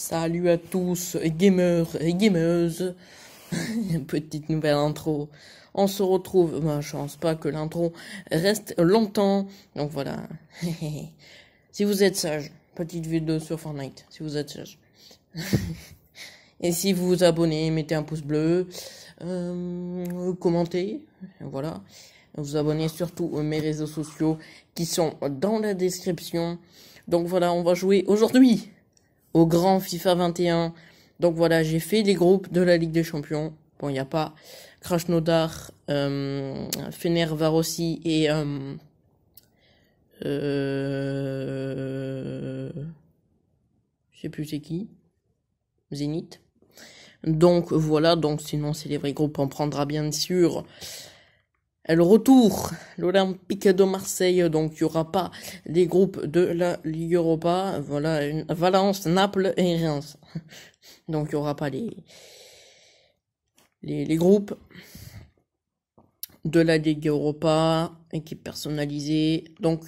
Salut à tous, gamers et gameuses. Petite nouvelle intro. On se retrouve, je pense pas que l'intro reste longtemps. Donc voilà. Si vous êtes sage, petite vidéo sur Fortnite, si vous êtes sage. Et si vous vous abonnez, mettez un pouce bleu, commentez, voilà. Vous abonnez surtout à mes réseaux sociaux qui sont dans la description. Donc voilà, on va jouer aujourd'hui au grand FIFA 21. Donc voilà, j'ai fait les groupes de la Ligue des Champions. Bon, il n'y a pas Krasnodar, Fenerbahçe et je sais plus c'est qui, Zénith. Donc voilà, donc sinon c'est les vrais groupes. On prendra bien sûr le retour, l'Olympique de Marseille. Donc il y aura pas les groupes de la Ligue Europa. Voilà, Valence, Naples et Reims. Donc il y aura pas les groupes de la Ligue Europa, équipe personnalisée. Donc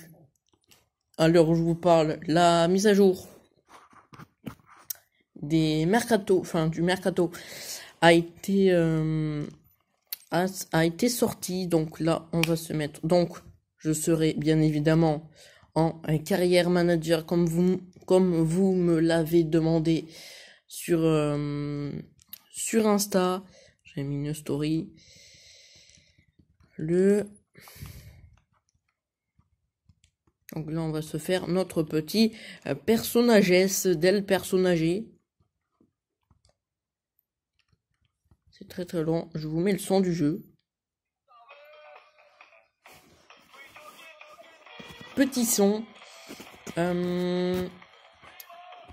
à l'heure où je vous parle, la mise à jour des mercato, du mercato a été sorti. Donc là on va se mettre, donc je serai bien évidemment en carrière manager comme vous me l'avez demandé sur Insta. J'ai mis une story. Donc là on va se faire notre petit personnages del personnager. C'est très très long. Je vous mets le son du jeu. Petit son.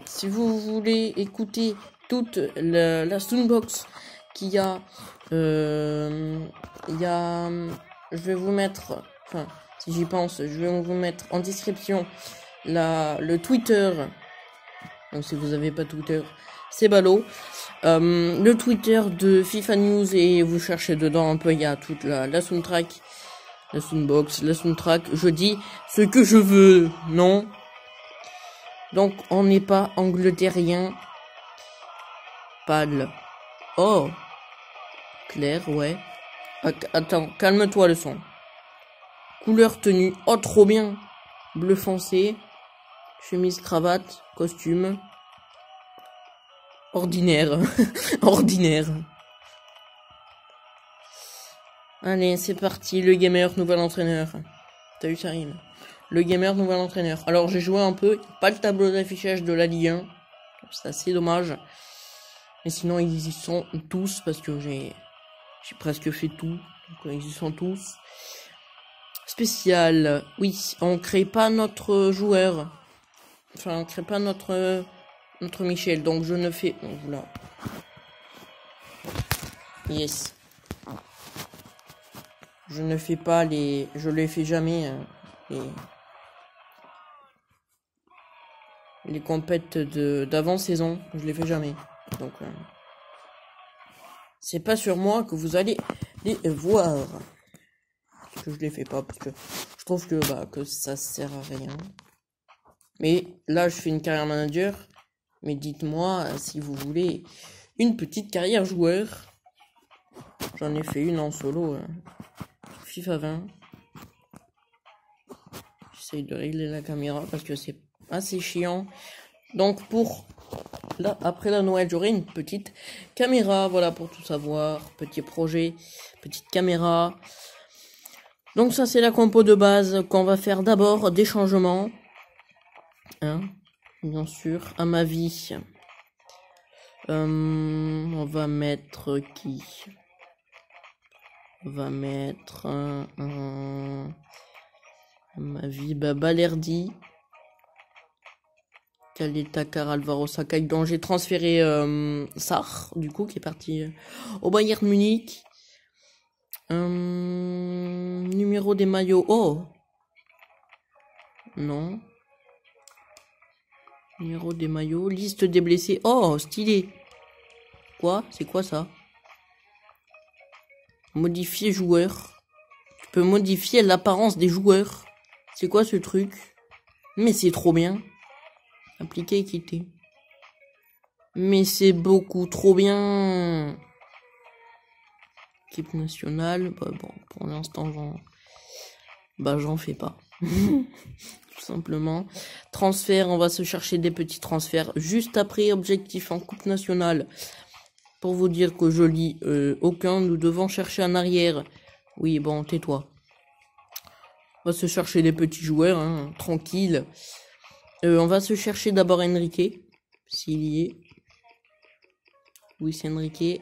Si vous voulez écouter toute la Soundbox qu'il y a, je vais vous mettre, si j'y pense, je vais vous mettre en description le Twitter. Donc si vous n'avez pas Twitter, c'est ballot. Le Twitter de FIFA News, et vous cherchez dedans un peu, il y a toute la soundtrack, la soundbox, la soundtrack. Je dis ce que je veux, non? Donc on n'est pas angleterrien. Pâle. Oh. Clair, ouais. Attends, calme-toi le son. Couleur tenue. Oh, trop bien. Bleu foncé. Chemise, cravate, costume. Ordinaire. Ordinaire. Allez, c'est parti. Le gamer, nouvel entraîneur. T'as eu ça rime. Le gamer, nouvel entraîneur. Alors, j'ai joué un peu. Pas le tableau d'affichage de la Ligue 1. C'est assez dommage. Mais sinon, ils y sont tous parce que j'ai presque fait tout. Donc, ils y sont tous. Spécial. Oui, on crée pas notre joueur. Enfin, on crée pas notre Michel. Donc, je ne fais... Donc, voilà. Yes. Je ne fais pas les... Je les fais jamais. Les compètes d'avant-saison. Je les fais jamais. Donc... c'est pas sur moi que vous allez les voir. Parce que je les fais pas, parce que je trouve que ça sert à rien. Mais là, je fais une carrière manager. Mais dites-moi si vous voulez une petite carrière joueur. J'en ai fait une en solo. FIFA 20. J'essaye de régler la caméra parce que c'est assez chiant. Donc là, après la Noël, j'aurai une petite caméra, voilà, pour tout savoir. Petit projet, petite caméra. Donc ça, c'est la compo de base qu'on va faire d'abord des changements. Bien sûr, à ma vie. On va mettre qui? On va mettre à ma vie, Balerdi. Takar, Alvaro Sakai, dont j'ai transféré Sarr, du coup, qui est parti au Bayern Munich. Numéro des maillots. Oh non. Numéro des maillots. Liste des blessés. Oh, stylé. Quoi? C'est quoi ça? Modifier joueur. Tu peux modifier l'apparence des joueurs. C'est quoi ce truc? Mais c'est trop bien. Appliquer équité. Mais c'est beaucoup trop bien. Équipe nationale, bah bon, pour l'instant, j'en fais pas. Tout simplement. Transfert, on va se chercher des petits transferts. Juste après, objectif en coupe nationale. Pour vous dire que je lis aucun, nous devons chercher en arrière. Oui, bon, tais-toi. On va se chercher des petits joueurs, hein, tranquille. On va se chercher d'abord Enrique, s'il y est. Oui, c'est Enrique.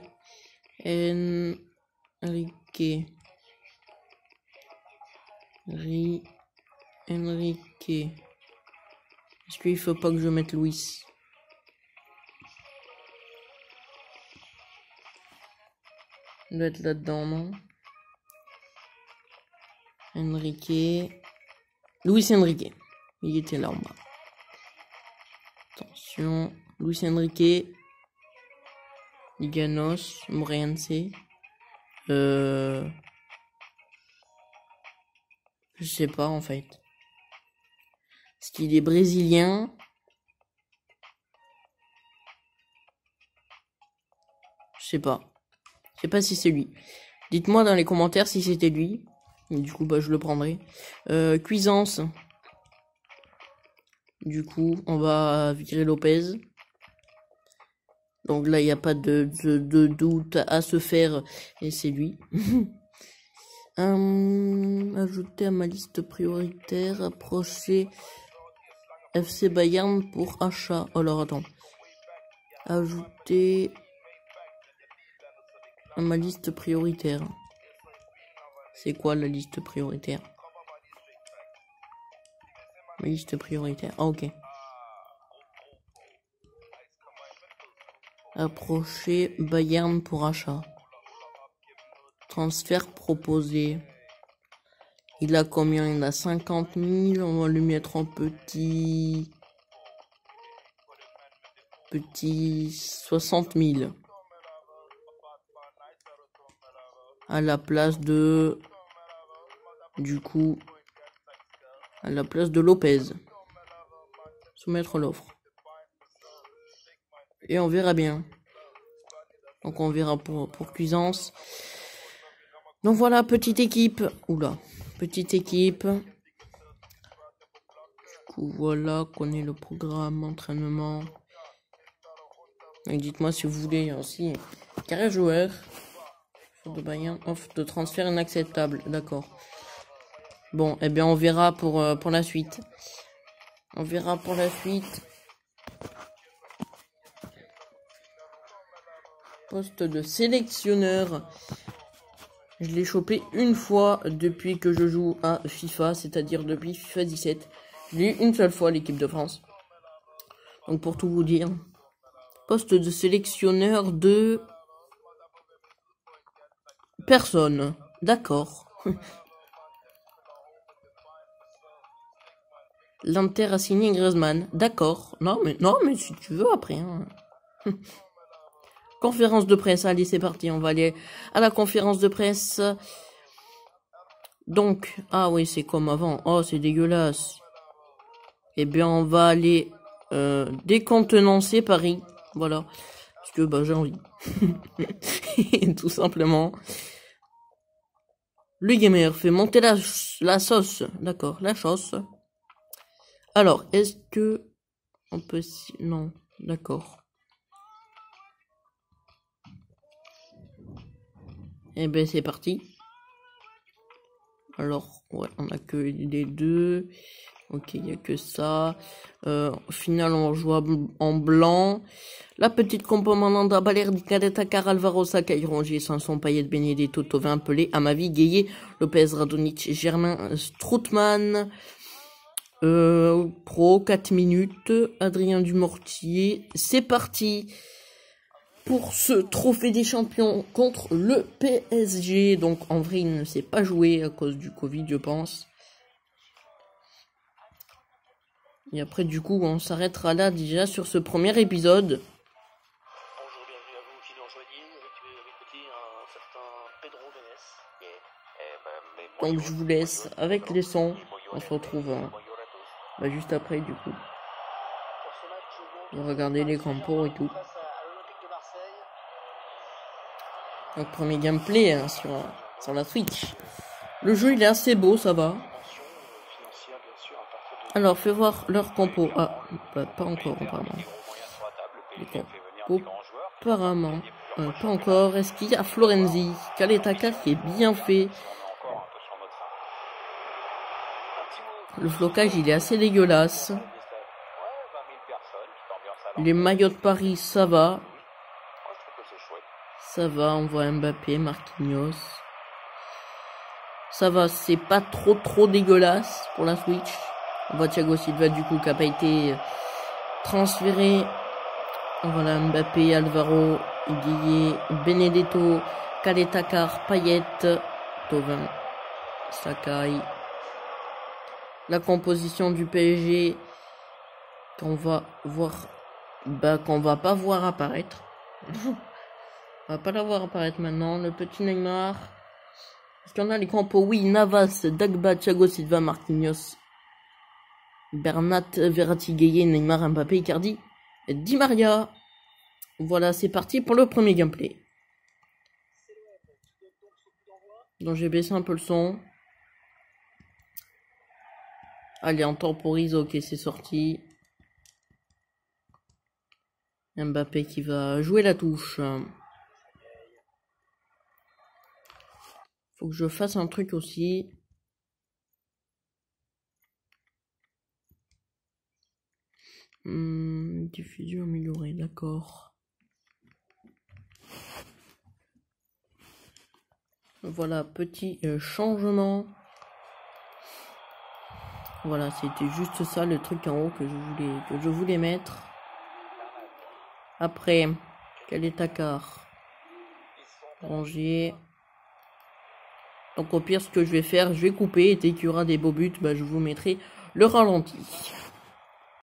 Enrique. Est-ce qu'il faut pas que je mette Luis? Il doit être là-dedans, non? Enrique. Luis Enrique. Il était là en bas. Attention. Luis Enrique. Liganos. Moreirense. Je sais pas en fait. Est-ce qu'il est brésilien? Je sais pas. Je sais pas si c'est lui. Dites-moi dans les commentaires si c'était lui. Et du coup, bah, je le prendrai. Cuisance. Du coup, on va virer Lopez. Donc là, il n'y a pas de doute à se faire. Et c'est lui. Ajouter à ma liste prioritaire. Approcher FC Bayern pour achat. Alors, attends. Ajouter à ma liste prioritaire. C'est quoi la liste prioritaire? Ma liste prioritaire. Ah, ok. Approcher Bayern pour achat. Transfert proposé. Il a combien? Il a 50 000. On va lui mettre en petit 60 000. À la place de... Du coup... À la place de Lopez. Soumettre l'offre. Et on verra bien. Donc on verra pour Cuisance. Donc voilà, petite équipe. Oula. Petite équipe. Du coup, voilà, connaît le programme, entraînement. Et dites-moi si vous voulez aussi. Carré joueur. De Bayern, offre de transfert inacceptable. D'accord. Bon, eh bien, on verra pour la suite. On verra pour la suite. Poste de sélectionneur. Je l'ai chopé une fois depuis que je joue à FIFA, c'est-à-dire depuis FIFA 17. Je l'ai eu une seule fois l'équipe de France. Donc pour tout vous dire. Poste de sélectionneur de... Personne. D'accord. L'Inter a signé Griezmann. D'accord. Non, mais si tu veux après. Hein. Conférence de presse. Allez, c'est parti. On va aller à la conférence de presse. Donc, ah oui, c'est comme avant. Oh, c'est dégueulasse. Eh bien, on va aller décontenancer Paris. Voilà. Parce que, bah, j'ai envie. Tout simplement. Le gamer fait monter la sauce. D'accord, la sauce. Alors, est-ce que on peut... Non, d'accord. Eh ben, c'est parti. Alors, ouais, on a que les deux. Ok, il n'y a que ça. Au final, on joue en blanc. La petite composante Balerdi, Cadetta, Car, Alvaro, Sakai, Rongier, Sanson, Payet, Benedetto, Tovin, Pelé, Amavi, Gueye, Lopez, Radonic, Germain, Strootman, Pro, 4 minutes, Adrien Dumortier. C'est parti pour ce trophée des champions contre le PSG. Donc, en vrai, il ne s'est pas joué à cause du Covid, je pense. Et après, du coup, on s'arrêtera là déjà sur ce premier épisode. Bonjour, bienvenue à vous qui nous rejoignez. Écoutez un certain Pedro Neves. Donc, je vous laisse avec les sons. On se retrouve juste après, du coup. Regardez les grands pots et tout. Donc premier gameplay hein, sur la Switch. Le jeu il est assez beau, ça va. Alors fais voir leur compo. Ah, bah, pas encore apparemment. Les compos, apparemment. Pas encore. Est-ce qu'il y a Florenzi, Kaletaka qui est bien fait. Le flocage il est assez dégueulasse. Les maillots de Paris ça va. Ça va, on voit Mbappé, Marquinhos. Ça va, c'est pas trop dégueulasse pour la Switch. On voit Thiago Silva du coup qui a pas été transféré. Voilà Mbappé, Alvaro, Guillet, Benedetto, Kaletakar, Payet, Thauvin, Sakai. La composition du PSG qu'on va voir, qu'on va pas voir apparaître. On va pas la voir apparaître maintenant. Le petit Neymar. Est-ce qu'on a les compos? Oui, Navas, Dagba, Thiago Silva, Marquinhos, Bernat, Verratti, Gueye, Neymar, Mbappé, Icardi, Di Maria. Voilà, c'est parti pour le premier gameplay. Donc j'ai baissé un peu le son. Allez, on temporise, ok, c'est sorti. Mbappé qui va jouer la touche. Faut que je fasse un truc aussi. Diffusion améliorée, d'accord. Voilà, petit changement. Voilà, c'était juste ça le truc en haut que je voulais mettre. Après, quel est Takar? Ranger. Donc au pire, ce que je vais faire, je vais couper. Et dès qu'il y aura des beaux buts, je vous mettrai le ralenti.